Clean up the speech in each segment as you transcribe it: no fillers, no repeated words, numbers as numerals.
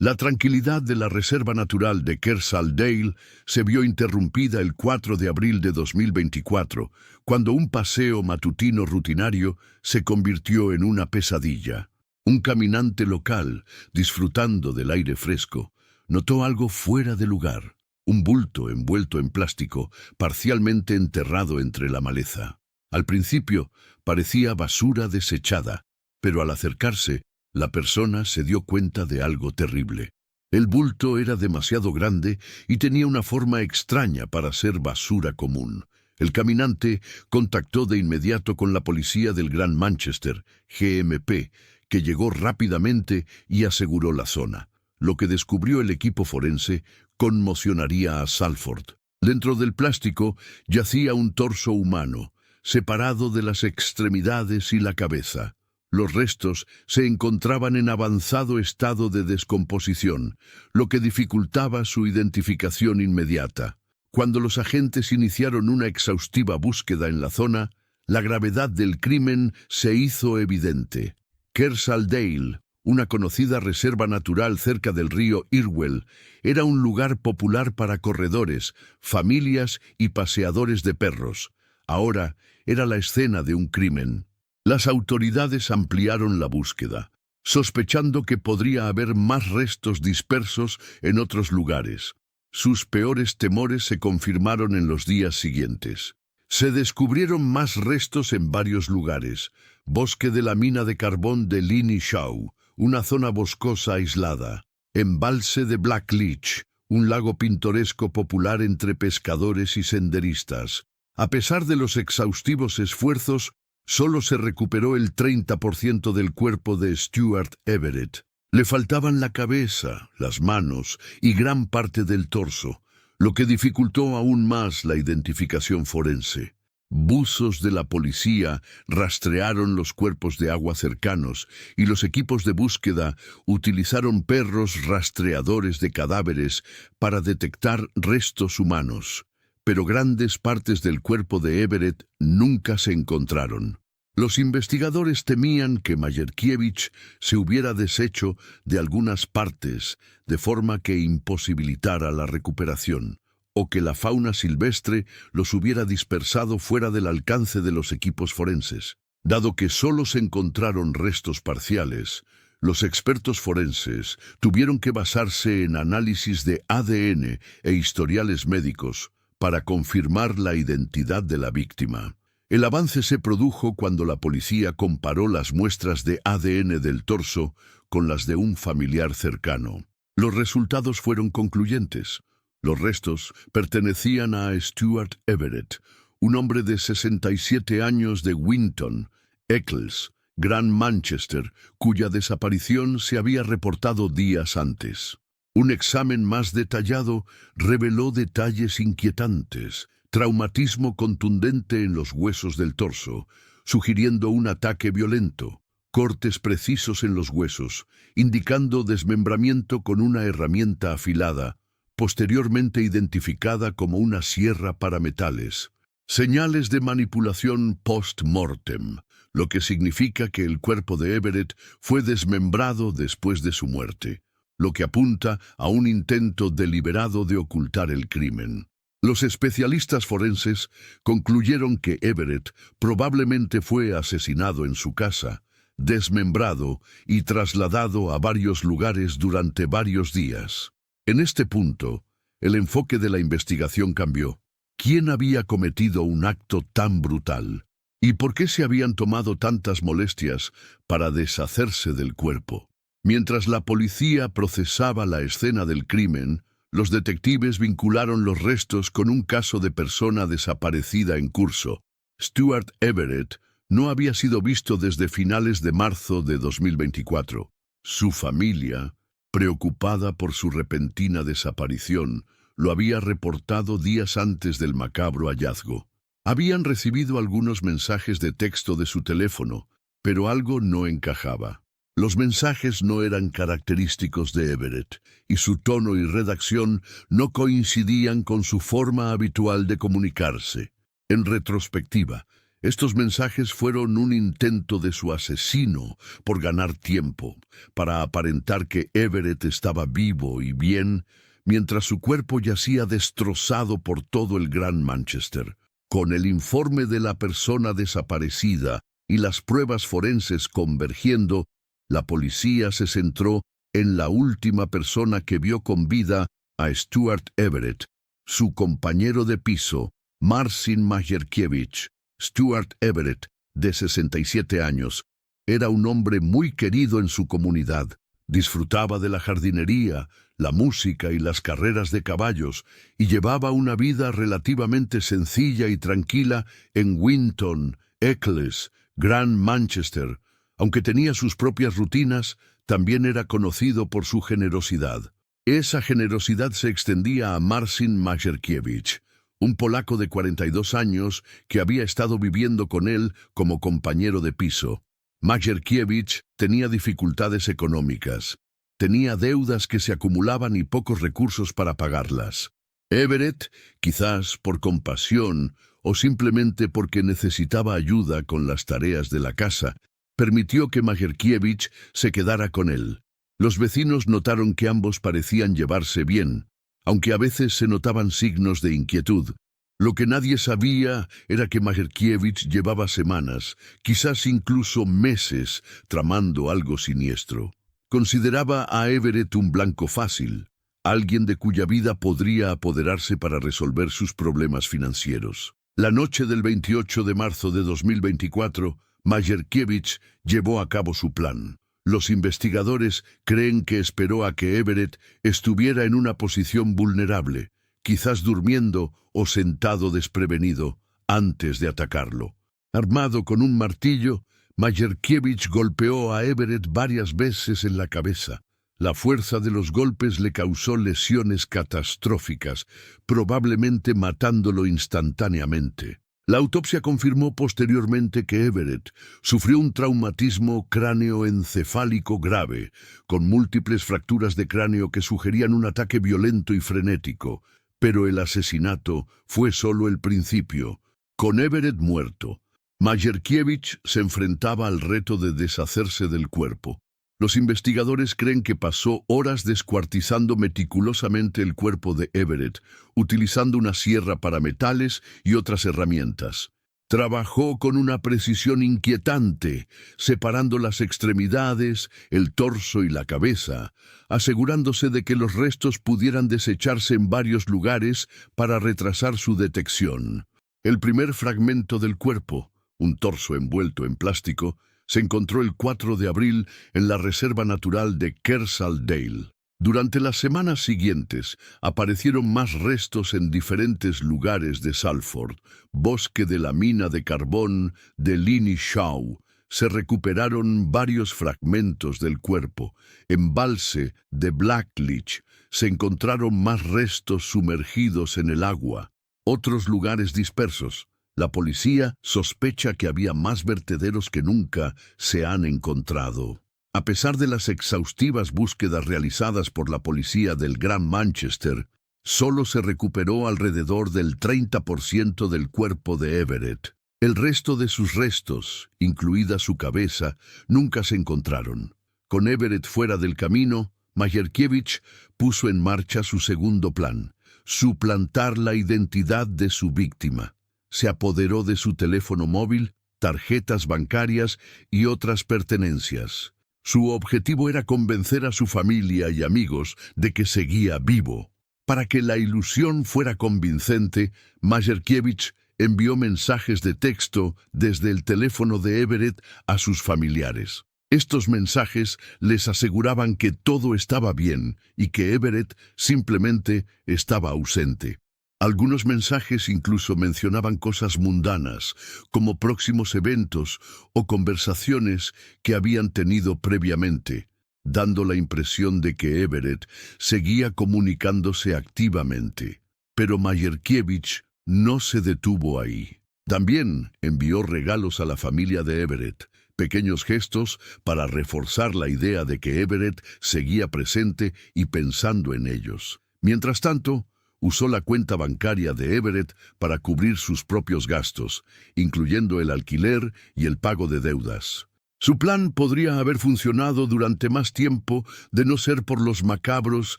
La tranquilidad de la Reserva Natural de Kersal-Dale se vio interrumpida el 4 de abril de 2024, cuando un paseo matutino rutinario se convirtió en una pesadilla. Un caminante local, disfrutando del aire fresco, notó algo fuera de lugar, un bulto envuelto en plástico, parcialmente enterrado entre la maleza. Al principio parecía basura desechada, pero al acercarse, la persona se dio cuenta de algo terrible. El bulto era demasiado grande y tenía una forma extraña para ser basura común. El caminante contactó de inmediato con la policía del Gran Manchester, GMP, que llegó rápidamente y aseguró la zona. Lo que descubrió el equipo forense conmocionaría a Salford. Dentro del plástico yacía un torso humano, separado de las extremidades y la cabeza. Los restos se encontraban en avanzado estado de descomposición, lo que dificultaba su identificación inmediata. Cuando los agentes iniciaron una exhaustiva búsqueda en la zona, la gravedad del crimen se hizo evidente. Kersal-Dale, una conocida reserva natural cerca del río Irwell, era un lugar popular para corredores, familias y paseadores de perros. Ahora era la escena de un crimen. Las autoridades ampliaron la búsqueda, sospechando que podría haber más restos dispersos en otros lugares. Sus peores temores se confirmaron en los días siguientes. Se descubrieron más restos en varios lugares: bosque de la mina de carbón de Linney Shaw, una zona boscosa aislada; embalse de Blackleach, un lago pintoresco popular entre pescadores y senderistas. A pesar de los exhaustivos esfuerzos, solo se recuperó el 30% del cuerpo de Stuart Everett. Le faltaban la cabeza, las manos y gran parte del torso, lo que dificultó aún más la identificación forense. Buzos de la policía rastrearon los cuerpos de agua cercanos y los equipos de búsqueda utilizaron perros rastreadores de cadáveres para detectar restos humanos. Pero grandes partes del cuerpo de Everett nunca se encontraron. Los investigadores temían que Mayerkiewicz se hubiera deshecho de algunas partes, de forma que imposibilitara la recuperación, o que la fauna silvestre los hubiera dispersado fuera del alcance de los equipos forenses. Dado que solo se encontraron restos parciales, los expertos forenses tuvieron que basarse en análisis de ADN e historiales médicos para confirmar la identidad de la víctima. El avance se produjo cuando la policía comparó las muestras de ADN del torso con las de un familiar cercano. Los resultados fueron concluyentes. Los restos pertenecían a Stuart Everett, un hombre de 67 años de Winton, Eccles, Gran Manchester, cuya desaparición se había reportado días antes. Un examen más detallado reveló detalles inquietantes: traumatismo contundente en los huesos del torso, sugiriendo un ataque violento; cortes precisos en los huesos, indicando desmembramiento con una herramienta afilada, posteriormente identificada como una sierra para metales; señales de manipulación post-mortem, lo que significa que el cuerpo de Everett fue desmembrado después de su muerte, lo que apunta a un intento deliberado de ocultar el crimen. Los especialistas forenses concluyeron que Everett probablemente fue asesinado en su casa, desmembrado y trasladado a varios lugares durante varios días. En este punto, el enfoque de la investigación cambió. ¿Quién había cometido un acto tan brutal? ¿Y por qué se habían tomado tantas molestias para deshacerse del cuerpo? Mientras la policía procesaba la escena del crimen, los detectives vincularon los restos con un caso de persona desaparecida en curso. Stuart Everett no había sido visto desde finales de marzo de 2024. Su familia, preocupada por su repentina desaparición, lo había reportado días antes del macabro hallazgo. Habían recibido algunos mensajes de texto de su teléfono, pero algo no encajaba. Los mensajes no eran característicos de Everett, y su tono y redacción no coincidían con su forma habitual de comunicarse. En retrospectiva, Estos mensajes fueron un intento de su asesino por ganar tiempo, para aparentar que Everett estaba vivo y bien, mientras su cuerpo yacía destrozado por todo el Gran Manchester. Con el informe de la persona desaparecida y las pruebas forenses convergiendo, la policía se centró en la última persona que vio con vida a Stuart Everett, su compañero de piso, Marcin Majewkiewicz. Stuart Everett, de 67 años, era un hombre muy querido en su comunidad. Disfrutaba de la jardinería, la música y las carreras de caballos, y llevaba una vida relativamente sencilla y tranquila en Winton, Eccles, Gran Manchester. Aunque tenía sus propias rutinas, también era conocido por su generosidad. Esa generosidad se extendía a Marcin Majewkiewicz, un polaco de 42 años que había estado viviendo con él como compañero de piso. Majewkiewicz tenía dificultades económicas. Tenía deudas que se acumulaban y pocos recursos para pagarlas. Everett, quizás por compasión o simplemente porque necesitaba ayuda con las tareas de la casa, permitió que Majewkiewicz se quedara con él. Los vecinos notaron que ambos parecían llevarse bien, aunque a veces se notaban signos de inquietud. Lo que nadie sabía era que Majewkiewicz llevaba semanas, quizás incluso meses, tramando algo siniestro. Consideraba a Everett un blanco fácil, alguien de cuya vida podría apoderarse para resolver sus problemas financieros. La noche del 28 de marzo de 2024, Majewkiewicz llevó a cabo su plan. Los investigadores creen que esperó a que Everett estuviera en una posición vulnerable, quizás durmiendo o sentado desprevenido, antes de atacarlo. Armado con un martillo, Majewkiewicz golpeó a Everett varias veces en la cabeza. La fuerza de los golpes le causó lesiones catastróficas, probablemente matándolo instantáneamente. La autopsia confirmó posteriormente que Everett sufrió un traumatismo cráneoencefálico grave, con múltiples fracturas de cráneo que sugerían un ataque violento y frenético, pero el asesinato fue solo el principio. Con Everett muerto, Majewkiewicz se enfrentaba al reto de deshacerse del cuerpo. Los investigadores creen que pasó horas descuartizando meticulosamente el cuerpo de Everett, utilizando una sierra para metales y otras herramientas. Trabajó con una precisión inquietante, separando las extremidades, el torso y la cabeza, asegurándose de que los restos pudieran desecharse en varios lugares para retrasar su detección. El primer fragmento del cuerpo, un torso envuelto en plástico, se encontró el 4 de abril en la Reserva Natural de Kersaldale. Durante las semanas siguientes aparecieron más restos en diferentes lugares de Salford, bosque de la mina de carbón de Linney Shaw. Se recuperaron varios fragmentos del cuerpo. Embalse de Blackleach se encontraron más restos sumergidos en el agua. Otros lugares dispersos. La policía sospecha que había más vertederos que nunca se han encontrado. A pesar de las exhaustivas búsquedas realizadas por la policía del Gran Manchester, solo se recuperó alrededor del 30% del cuerpo de Everett. El resto de sus restos, incluida su cabeza, nunca se encontraron. Con Everett fuera del camino, Majewkiewicz puso en marcha su segundo plan: suplantar la identidad de su víctima. Se apoderó de su teléfono móvil, tarjetas bancarias y otras pertenencias. Su objetivo era convencer a su familia y amigos de que seguía vivo. Para que la ilusión fuera convincente, Majewkiewicz envió mensajes de texto desde el teléfono de Everett a sus familiares. Estos mensajes les aseguraban que todo estaba bien y que Everett simplemente estaba ausente. Algunos mensajes incluso mencionaban cosas mundanas, como próximos eventos o conversaciones que habían tenido previamente, dando la impresión de que Everett seguía comunicándose activamente. Pero Majewkiewicz no se detuvo ahí. También envió regalos a la familia de Everett, pequeños gestos para reforzar la idea de que Everett seguía presente y pensando en ellos. Mientras tanto, usó la cuenta bancaria de Everett para cubrir sus propios gastos, incluyendo el alquiler y el pago de deudas. Su plan podría haber funcionado durante más tiempo de no ser por los macabros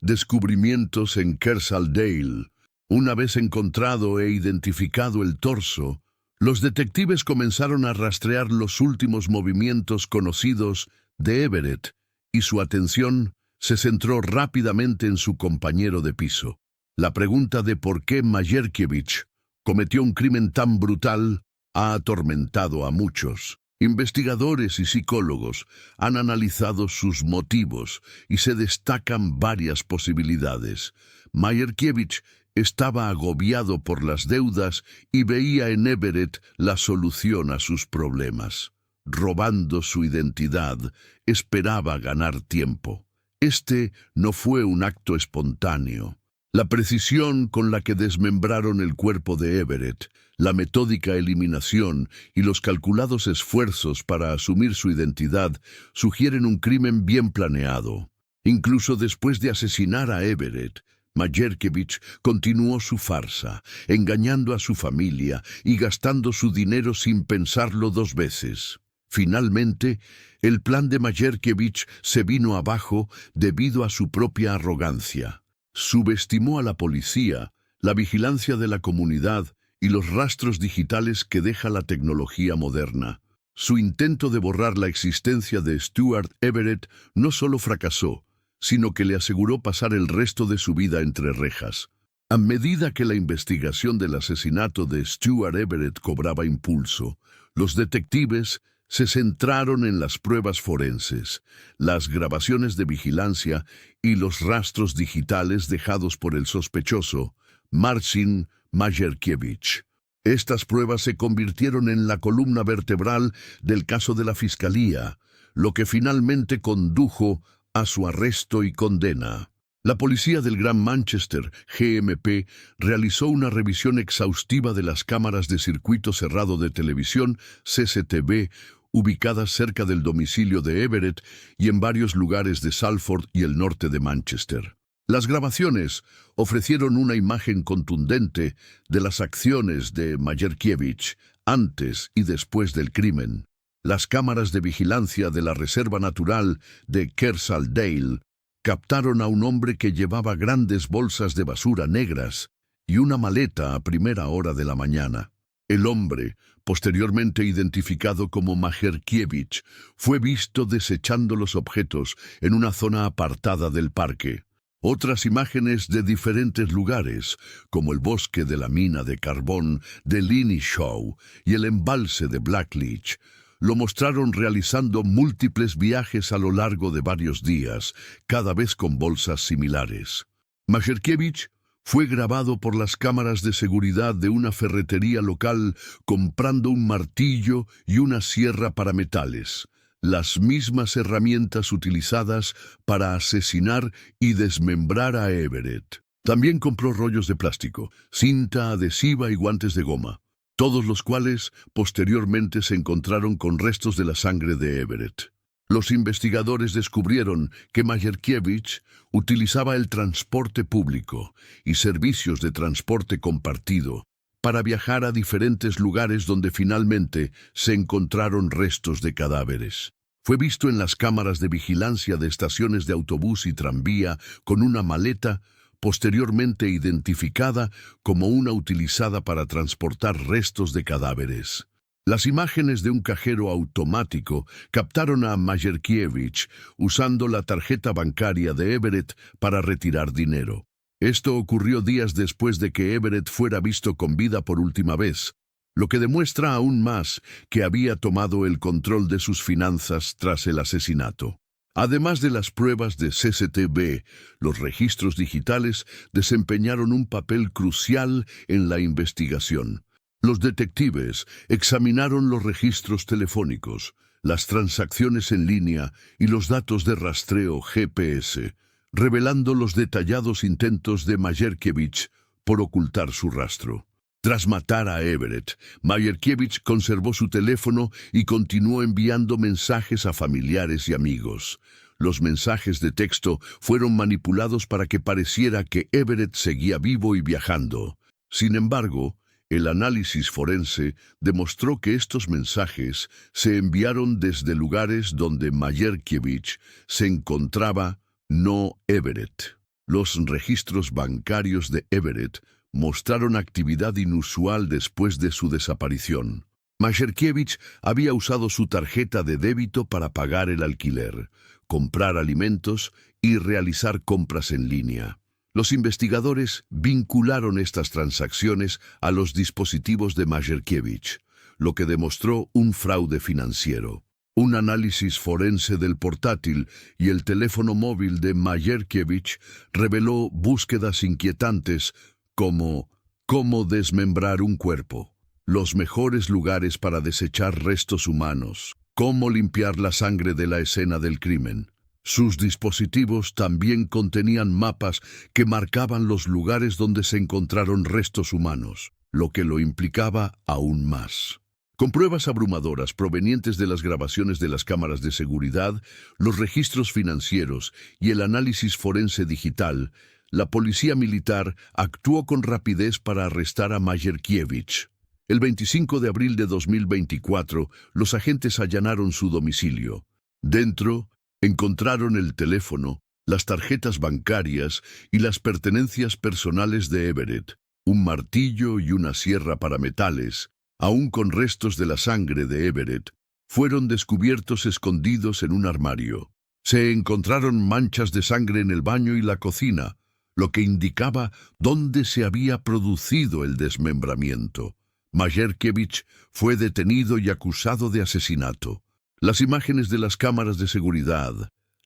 descubrimientos en Kersaldale. Una vez encontrado e identificado el torso, los detectives comenzaron a rastrear los últimos movimientos conocidos de Everett, y su atención se centró rápidamente en su compañero de piso. La pregunta de por qué Majerkiewicz cometió un crimen tan brutal ha atormentado a muchos. Investigadores y psicólogos han analizado sus motivos y se destacan varias posibilidades. Majerkiewicz estaba agobiado por las deudas y veía en Everett la solución a sus problemas. Robando su identidad, esperaba ganar tiempo. Este no fue un acto espontáneo. La precisión con la que desmembraron el cuerpo de Everett, la metódica eliminación y los calculados esfuerzos para asumir su identidad sugieren un crimen bien planeado. Incluso después de asesinar a Everett, Majerkiewicz continuó su farsa, engañando a su familia y gastando su dinero sin pensarlo dos veces. Finalmente, el plan de Majerkiewicz se vino abajo debido a su propia arrogancia. Subestimó a la policía, la vigilancia de la comunidad y los rastros digitales que deja la tecnología moderna. Su intento de borrar la existencia de Stuart Everett no solo fracasó, sino que le aseguró pasar el resto de su vida entre rejas. A medida que la investigación del asesinato de Stuart Everett cobraba impulso, los detectives se centraron en las pruebas forenses, las grabaciones de vigilancia y los rastros digitales dejados por el sospechoso, Marcin Majerkiewicz. Estas pruebas se convirtieron en la columna vertebral del caso de la Fiscalía, lo que finalmente condujo a su arresto y condena. La policía del Gran Manchester, GMP, realizó una revisión exhaustiva de las cámaras de circuito cerrado de televisión, CCTV, ubicadas cerca del domicilio de Everett y en varios lugares de Salford y el norte de Manchester. Las grabaciones ofrecieron una imagen contundente de las acciones de Majerkiewicz antes y después del crimen. Las cámaras de vigilancia de la Reserva Natural de Kersaldale captaron a un hombre que llevaba grandes bolsas de basura negras y una maleta a primera hora de la mañana. El hombre, posteriormente identificado como Majerkiewicz, fue visto desechando los objetos en una zona apartada del parque. Otras imágenes de diferentes lugares, como el bosque de la mina de carbón de Linney Shaw y el embalse de Blackleach, lo mostraron realizando múltiples viajes a lo largo de varios días, cada vez con bolsas similares. Majerkiewicz fue grabado por las cámaras de seguridad de una ferretería local comprando un martillo y una sierra para metales, las mismas herramientas utilizadas para asesinar y desmembrar a Everett. También compró rollos de plástico, cinta adhesiva y guantes de goma, todos los cuales posteriormente se encontraron con restos de la sangre de Everett. Los investigadores descubrieron que Majerkiewicz utilizaba el transporte público y servicios de transporte compartido para viajar a diferentes lugares donde finalmente se encontraron restos de cadáveres. Fue visto en las cámaras de vigilancia de estaciones de autobús y tranvía con una maleta posteriormente identificada como una utilizada para transportar restos de cadáveres. Las imágenes de un cajero automático captaron a Majerkiewicz usando la tarjeta bancaria de Everett para retirar dinero. Esto ocurrió días después de que Everett fuera visto con vida por última vez, lo que demuestra aún más que había tomado el control de sus finanzas tras el asesinato. Además de las pruebas de CCTV, los registros digitales desempeñaron un papel crucial en la investigación. Los detectives examinaron los registros telefónicos, las transacciones en línea y los datos de rastreo GPS, revelando los detallados intentos de Majerkiewicz por ocultar su rastro. Tras matar a Everett, Majerkiewicz conservó su teléfono y continuó enviando mensajes a familiares y amigos. Los mensajes de texto fueron manipulados para que pareciera que Everett seguía vivo y viajando. Sin embargo, el análisis forense demostró que estos mensajes se enviaron desde lugares donde Majerkiewicz se encontraba, no Everett. Los registros bancarios de Everett mostraron actividad inusual después de su desaparición. Majerkiewicz había usado su tarjeta de débito para pagar el alquiler, comprar alimentos y realizar compras en línea. Los investigadores vincularon estas transacciones a los dispositivos de Majerkiewicz, lo que demostró un fraude financiero. Un análisis forense del portátil y el teléfono móvil de Majerkiewicz reveló búsquedas inquietantes como cómo desmembrar un cuerpo, los mejores lugares para desechar restos humanos, cómo limpiar la sangre de la escena del crimen. Sus dispositivos también contenían mapas que marcaban los lugares donde se encontraron restos humanos, lo que lo implicaba aún más. Con pruebas abrumadoras provenientes de las grabaciones de las cámaras de seguridad, los registros financieros y el análisis forense digital, la policía militar actuó con rapidez para arrestar a Majerkiewicz. El 25 de abril de 2024, los agentes allanaron su domicilio. Dentro, encontraron el teléfono, las tarjetas bancarias y las pertenencias personales de Everett, un martillo y una sierra para metales, aún con restos de la sangre de Everett, fueron descubiertos escondidos en un armario. Se encontraron manchas de sangre en el baño y la cocina, lo que indicaba dónde se había producido el desmembramiento. Majerkiewicz fue detenido y acusado de asesinato. Las imágenes de las cámaras de seguridad,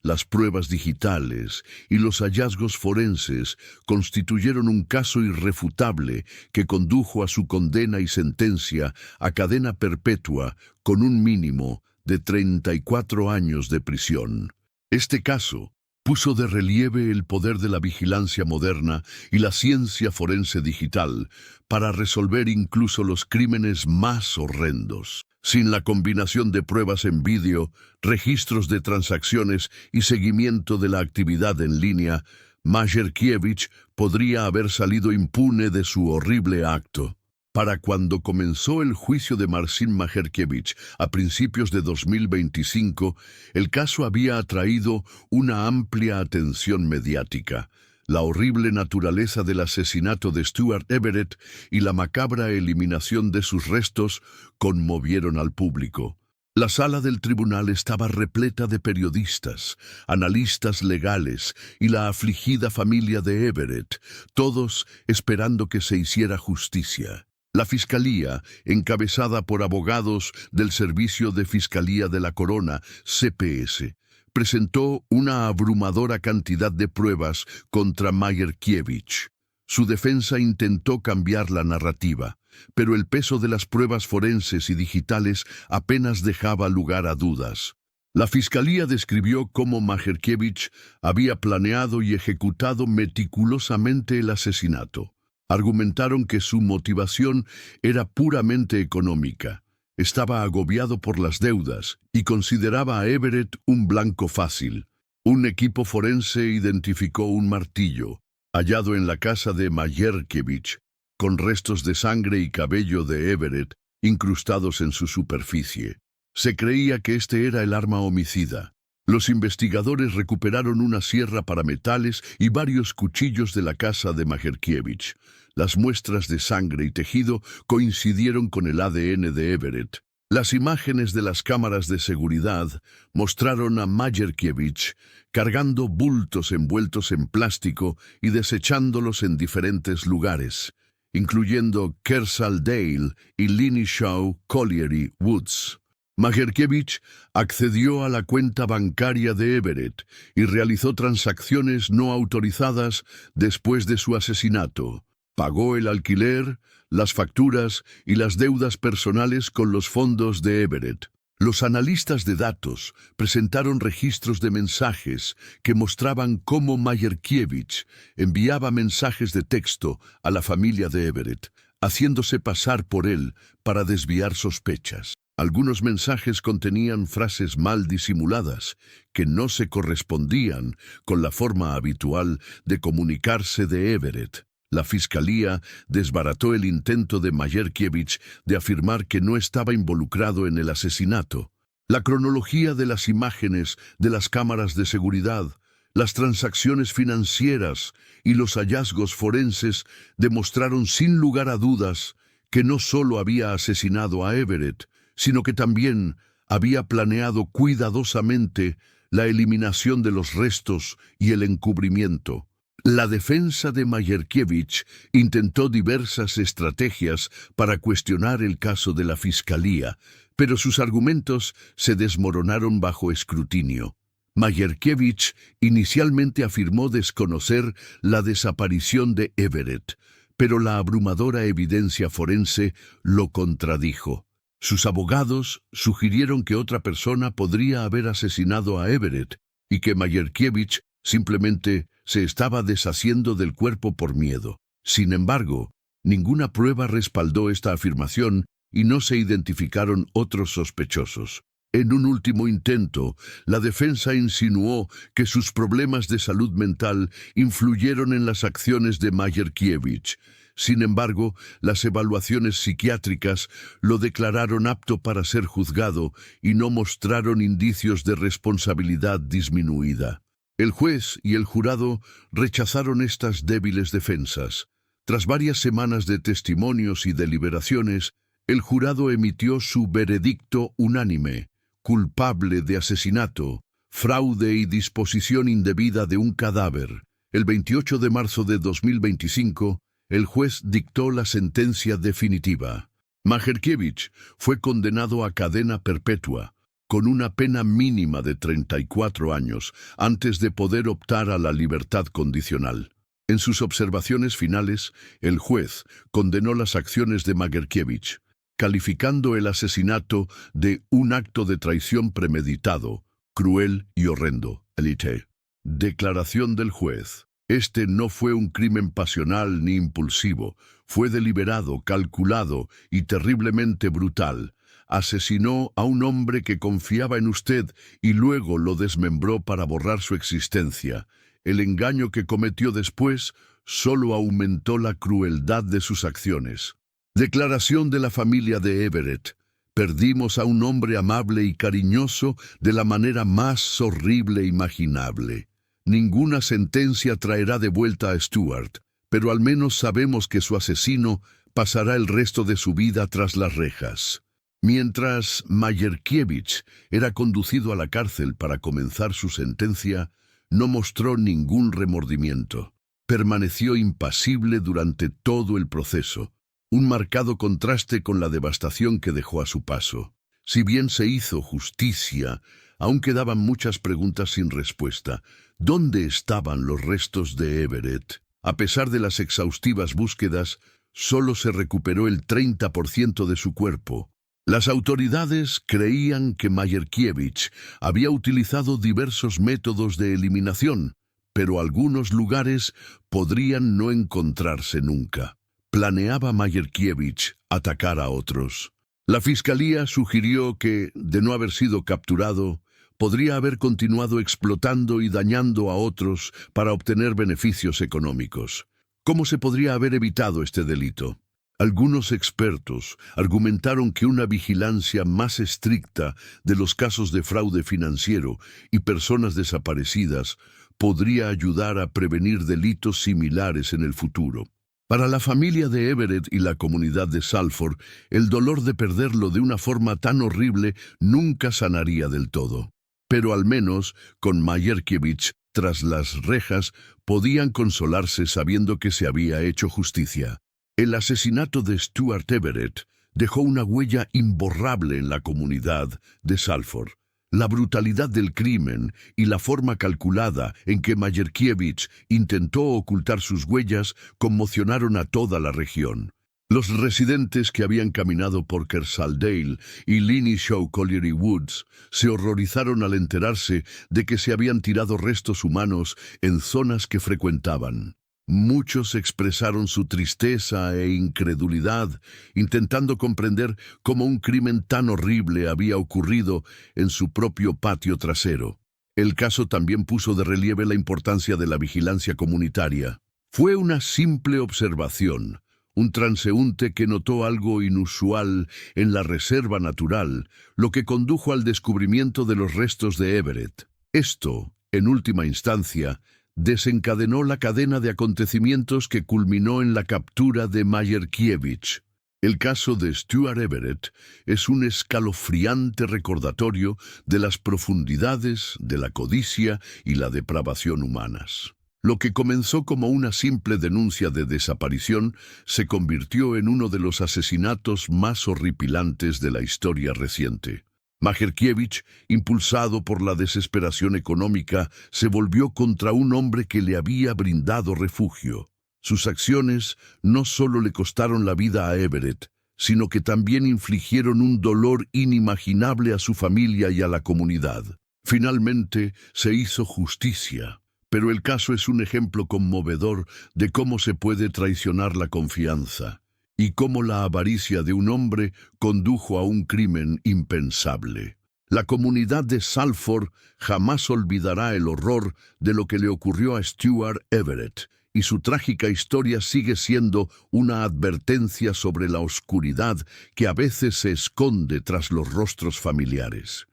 las pruebas digitales y los hallazgos forenses constituyeron un caso irrefutable que condujo a su condena y sentencia a cadena perpetua con un mínimo de 34 años de prisión. Este caso puso de relieve el poder de la vigilancia moderna y la ciencia forense digital para resolver incluso los crímenes más horrendos. Sin la combinación de pruebas en vídeo, registros de transacciones y seguimiento de la actividad en línea, Majerkiewicz podría haber salido impune de su horrible acto. Para cuando comenzó el juicio de Marcin Majerkiewicz a principios de 2025, el caso había atraído una amplia atención mediática. La horrible naturaleza del asesinato de Stuart Everett y la macabra eliminación de sus restos conmovieron al público. La sala del tribunal estaba repleta de periodistas, analistas legales y la afligida familia de Everett, todos esperando que se hiciera justicia. La Fiscalía, encabezada por abogados del Servicio de Fiscalía de la Corona, CPS, presentó una abrumadora cantidad de pruebas contra Majerkiewicz. Su defensa intentó cambiar la narrativa, pero el peso de las pruebas forenses y digitales apenas dejaba lugar a dudas. La Fiscalía describió cómo Majerkiewicz había planeado y ejecutado meticulosamente el asesinato. Argumentaron que su motivación era puramente económica. Estaba agobiado por las deudas y consideraba a Everett un blanco fácil. Un equipo forense identificó un martillo, hallado en la casa de Majerkiewicz, con restos de sangre y cabello de Everett incrustados en su superficie. Se creía que este era el arma homicida. Los investigadores recuperaron una sierra para metales y varios cuchillos de la casa de Majerkiewicz. Las muestras de sangre y tejido coincidieron con el ADN de Everett. Las imágenes de las cámaras de seguridad mostraron a Majerkiewicz cargando bultos envueltos en plástico y desechándolos en diferentes lugares, incluyendo Kersaldale y Linishow Colliery Woods. Majerkiewicz accedió a la cuenta bancaria de Everett y realizó transacciones no autorizadas después de su asesinato. Pagó el alquiler, las facturas y las deudas personales con los fondos de Everett. Los analistas de datos presentaron registros de mensajes que mostraban cómo Majerkiewicz enviaba mensajes de texto a la familia de Everett, haciéndose pasar por él para desviar sospechas. Algunos mensajes contenían frases mal disimuladas que no se correspondían con la forma habitual de comunicarse de Everett. La fiscalía desbarató el intento de Mayerkiewicz de afirmar que no estaba involucrado en el asesinato. La cronología de las imágenes de las cámaras de seguridad, las transacciones financieras y los hallazgos forenses demostraron sin lugar a dudas que no solo había asesinado a Everett, sino que también había planeado cuidadosamente la eliminación de los restos y el encubrimiento. La defensa de Mayerkiewicz intentó diversas estrategias para cuestionar el caso de la fiscalía, pero sus argumentos se desmoronaron bajo escrutinio. Mayerkiewicz inicialmente afirmó desconocer la desaparición de Everett, pero la abrumadora evidencia forense lo contradijo. Sus abogados sugirieron que otra persona podría haber asesinado a Everett y que Mayerkiewicz simplemente se estaba deshaciendo del cuerpo por miedo. Sin embargo, ninguna prueba respaldó esta afirmación y no se identificaron otros sospechosos. En un último intento, la defensa insinuó que sus problemas de salud mental influyeron en las acciones de Mayerkiewicz. Sin embargo, las evaluaciones psiquiátricas lo declararon apto para ser juzgado y no mostraron indicios de responsabilidad disminuida. El juez y el jurado rechazaron estas débiles defensas. Tras varias semanas de testimonios y deliberaciones, el jurado emitió su veredicto unánime: culpable de asesinato, fraude y disposición indebida de un cadáver. El 28 de marzo de 2025, el juez dictó la sentencia definitiva. Mayerkiewicz fue condenado a cadena perpetua, con una pena mínima de 34 años, antes de poder optar a la libertad condicional. En sus observaciones finales, el juez condenó las acciones de Mayerkiewicz, calificando el asesinato de un acto de traición premeditado, cruel y horrendo. Elite. Declaración del juez. Este no fue un crimen pasional ni impulsivo, fue deliberado, calculado y terriblemente brutal. Asesinó a un hombre que confiaba en usted y luego lo desmembró para borrar su existencia. El engaño que cometió después solo aumentó la crueldad de sus acciones. Declaración de la familia de Everett. Perdimos a un hombre amable y cariñoso de la manera más horrible imaginable. Ninguna sentencia traerá de vuelta a Stuart, pero al menos sabemos que su asesino pasará el resto de su vida tras las rejas. Mientras Mayerkiewicz era conducido a la cárcel para comenzar su sentencia, no mostró ningún remordimiento. Permaneció impasible durante todo el proceso, un marcado contraste con la devastación que dejó a su paso. Si bien se hizo justicia, aún quedaban muchas preguntas sin respuesta. ¿Dónde estaban los restos de Everett? A pesar de las exhaustivas búsquedas, solo se recuperó el 30% de su cuerpo. Las autoridades creían que Mayerkiewicz había utilizado diversos métodos de eliminación, pero algunos lugares podrían no encontrarse nunca. ¿Planeaba Mayerkiewicz atacar a otros? La fiscalía sugirió que, de no haber sido capturado, podría haber continuado explotando y dañando a otros para obtener beneficios económicos. ¿Cómo se podría haber evitado este delito? Algunos expertos argumentaron que una vigilancia más estricta de los casos de fraude financiero y personas desaparecidas podría ayudar a prevenir delitos similares en el futuro. Para la familia de Everett y la comunidad de Salford, el dolor de perderlo de una forma tan horrible nunca sanaría del todo. Pero al menos, con Mayerkiewicz tras las rejas, podían consolarse sabiendo que se había hecho justicia. El asesinato de Stuart Everett dejó una huella imborrable en la comunidad de Salford. La brutalidad del crimen y la forma calculada en que Mayerkiewicz intentó ocultar sus huellas conmocionaron a toda la región. Los residentes que habían caminado por Kersaldale y Linishow Colliery Woods se horrorizaron al enterarse de que se habían tirado restos humanos en zonas que frecuentaban. Muchos expresaron su tristeza e incredulidad, intentando comprender cómo un crimen tan horrible había ocurrido en su propio patio trasero. El caso también puso de relieve la importancia de la vigilancia comunitaria. Fue una simple observación, un transeúnte que notó algo inusual en la reserva natural, lo que condujo al descubrimiento de los restos de Everett. Esto, en última instancia, desencadenó la cadena de acontecimientos que culminó en la captura de Mayerkiewicz. El caso de Stuart Everett es un escalofriante recordatorio de las profundidades de la codicia y la depravación humanas. Lo que comenzó como una simple denuncia de desaparición se convirtió en uno de los asesinatos más horripilantes de la historia reciente. Mayerkiewicz, impulsado por la desesperación económica, se volvió contra un hombre que le había brindado refugio. Sus acciones no solo le costaron la vida a Everett, sino que también infligieron un dolor inimaginable a su familia y a la comunidad. Finalmente, se hizo justicia, pero el caso es un ejemplo conmovedor de cómo se puede traicionar la confianza y cómo la avaricia de un hombre condujo a un crimen impensable. La comunidad de Salford jamás olvidará el horror de lo que le ocurrió a Stuart Everett, y su trágica historia sigue siendo una advertencia sobre la oscuridad que a veces se esconde tras los rostros familiares.